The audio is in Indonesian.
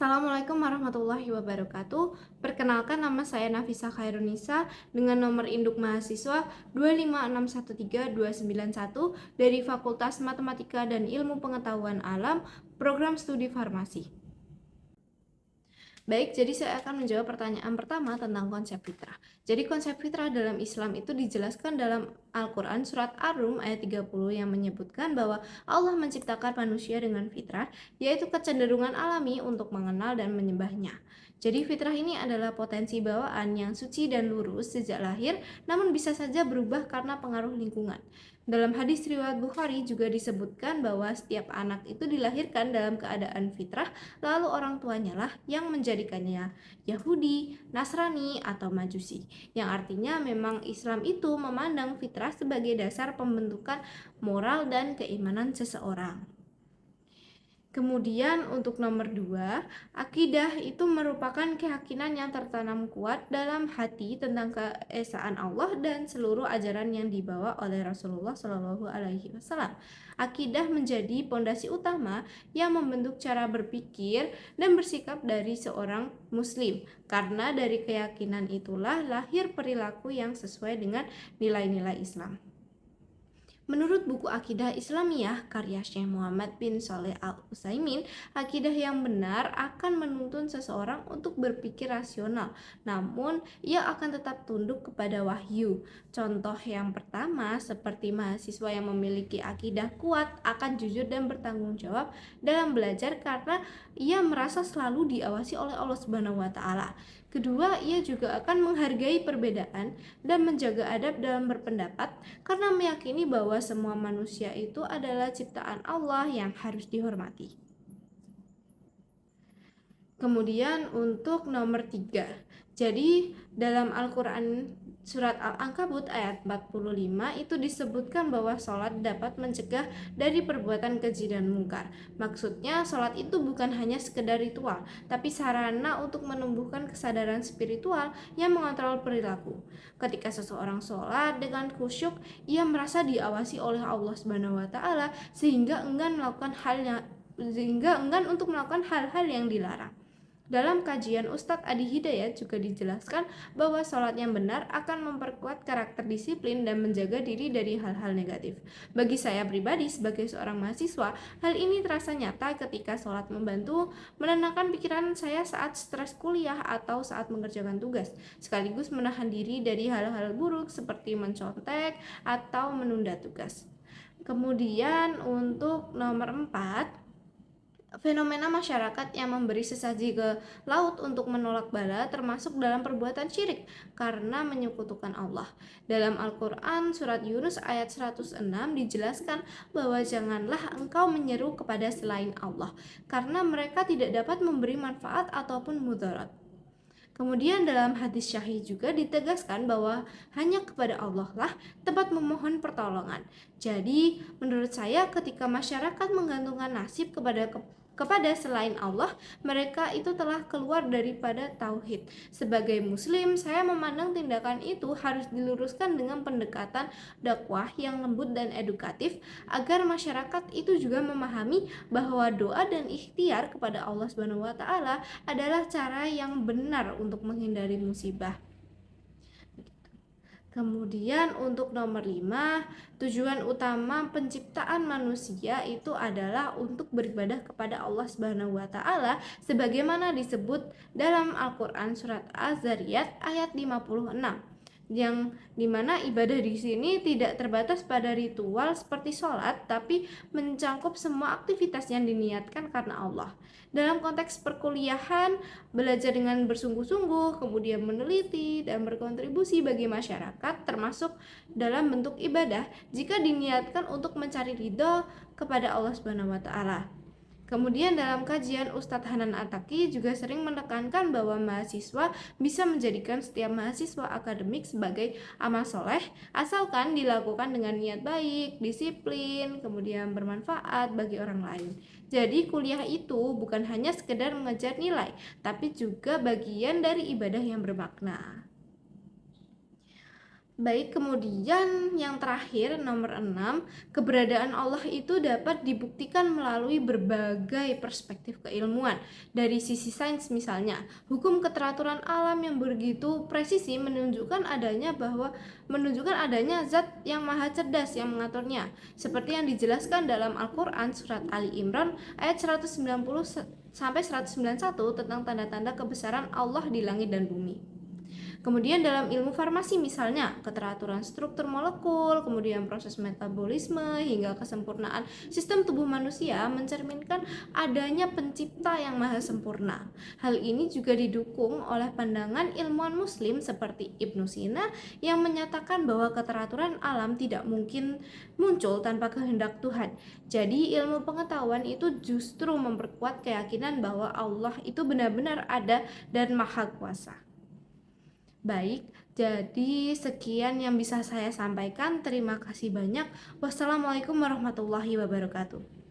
Assalamualaikum warahmatullahi wabarakatuh. Perkenalkan, nama saya Nafisa Khairunisa dengan nomor induk mahasiswa 25613-291 dari Fakultas Matematika dan Ilmu Pengetahuan Alam, Program Studi Farmasi. Baik, jadi saya akan menjawab pertanyaan pertama tentang konsep fitrah. Jadi konsep fitrah dalam Islam itu dijelaskan dalam Al-Quran surat Ar-Rum ayat 30 yang menyebutkan bahwa Allah menciptakan manusia dengan fitrah, yaitu kecenderungan alami untuk mengenal dan menyembahnya. Jadi fitrah ini adalah potensi bawaan yang suci dan lurus sejak lahir, namun bisa saja berubah karena pengaruh lingkungan. Dalam hadis riwayat Bukhari juga disebutkan bahwa setiap anak itu dilahirkan dalam keadaan fitrah, lalu orang tuanya lah yang menjadikannya Yahudi, Nasrani, atau Majusi. Yang artinya memang Islam itu memandang fitrah sebagai dasar pembentukan moral dan keimanan seseorang. Kemudian untuk nomor 2, akidah itu merupakan keyakinan yang tertanam kuat dalam hati tentang keesaan Allah dan seluruh ajaran yang dibawa oleh Rasulullah Shallallahu Alaihi Wasallam. Akidah menjadi pondasi utama yang membentuk cara berpikir dan bersikap dari seorang Muslim. Karena dari keyakinan itulah lahir perilaku yang sesuai dengan nilai-nilai Islam. Menurut buku Akidah Islamiyah karya Syekh Muhammad bin Shalih Al-Utsaimin, akidah yang benar akan menuntun seseorang untuk berpikir rasional, namun ia akan tetap tunduk kepada wahyu. Contoh yang pertama, seperti mahasiswa yang memiliki akidah kuat akan jujur dan bertanggung jawab dalam belajar karena ia merasa selalu diawasi oleh Allah Subhanahu wa taala. Kedua, ia juga akan menghargai perbedaan dan menjaga adab dalam berpendapat karena meyakini bahwa semua manusia itu adalah ciptaan Allah yang harus dihormati. Kemudian untuk nomor 3, jadi dalam Al-Quran surat Al-Ankabut ayat 45 itu disebutkan bahwa sholat dapat mencegah dari perbuatan keji dan mungkar. Maksudnya sholat itu bukan hanya sekedar ritual, tapi sarana untuk menumbuhkan kesadaran spiritual yang mengontrol perilaku. Ketika seseorang sholat dengan khusyuk, ia merasa diawasi oleh Allah Subhanahu wa taala sehingga enggan untuk melakukan hal-hal yang dilarang. Dalam kajian Ustadz Adi Hidayat juga dijelaskan bahwa sholat yang benar akan memperkuat karakter disiplin dan menjaga diri dari hal-hal negatif. Bagi saya pribadi sebagai seorang mahasiswa, hal ini terasa nyata ketika sholat membantu menenangkan pikiran saya saat stres kuliah atau saat mengerjakan tugas, sekaligus menahan diri dari hal-hal buruk seperti mencontek atau menunda tugas. Kemudian untuk nomor 4, fenomena masyarakat yang memberi sesaji ke laut untuk menolak bala termasuk dalam perbuatan syirik karena menyekutukan Allah. Dalam Al-Quran surat Yunus ayat 106 dijelaskan bahwa janganlah engkau menyeru kepada selain Allah karena mereka tidak dapat memberi manfaat ataupun mudarat. Kemudian dalam hadis syahih juga ditegaskan bahwa hanya kepada Allah lah tempat memohon pertolongan. Jadi menurut saya ketika masyarakat menggantungkan nasib kepada selain Allah, mereka itu telah keluar daripada tauhid. Sebagai muslim, saya memandang tindakan itu harus diluruskan dengan pendekatan dakwah yang lembut dan edukatif agar masyarakat itu juga memahami bahwa doa dan ikhtiar kepada Allah Subhanahu wa taala adalah cara yang benar untuk menghindari musibah. Kemudian untuk nomor 5, tujuan utama penciptaan manusia itu adalah untuk beribadah kepada Allah Subhanahu wa taala sebagaimana disebut dalam Al-Qur'an surat Az-Zariyat ayat 56. Yang dimana ibadah di sini tidak terbatas pada ritual seperti sholat, tapi mencangkup semua aktivitas yang diniatkan karena Allah. Dalam konteks perkuliahan, belajar dengan bersungguh-sungguh, kemudian meneliti dan berkontribusi bagi masyarakat, termasuk dalam bentuk ibadah jika diniatkan untuk mencari ridho kepada Allah Subhanahu wa taala. Kemudian dalam kajian Ustadz Hanan Ataki juga sering menekankan bahwa mahasiswa bisa menjadikan setiap mahasiswa akademik sebagai amal soleh asalkan dilakukan dengan niat baik, disiplin, kemudian bermanfaat bagi orang lain. Jadi kuliah itu bukan hanya sekedar mengejar nilai, tapi juga bagian dari ibadah yang bermakna. Baik, kemudian yang terakhir nomor 6, keberadaan Allah itu dapat dibuktikan melalui berbagai perspektif keilmuan. Dari sisi sains misalnya, hukum keteraturan alam yang begitu presisi menunjukkan adanya zat yang maha cerdas yang mengaturnya. Seperti yang dijelaskan dalam Al-Qur'an surat Ali Imran ayat 190 sampai 191 tentang tanda-tanda kebesaran Allah di langit dan bumi. Kemudian dalam ilmu farmasi misalnya, keteraturan struktur molekul, kemudian proses metabolisme hingga kesempurnaan sistem tubuh manusia mencerminkan adanya pencipta yang maha sempurna. Hal ini juga didukung oleh pandangan ilmuwan muslim seperti Ibnu Sina yang menyatakan bahwa keteraturan alam tidak mungkin muncul tanpa kehendak Tuhan. Jadi ilmu pengetahuan itu justru memperkuat keyakinan bahwa Allah itu benar-benar ada dan maha kuasa. Baik, jadi sekian yang bisa saya sampaikan. Terima kasih banyak. Wassalamualaikum warahmatullahi wabarakatuh.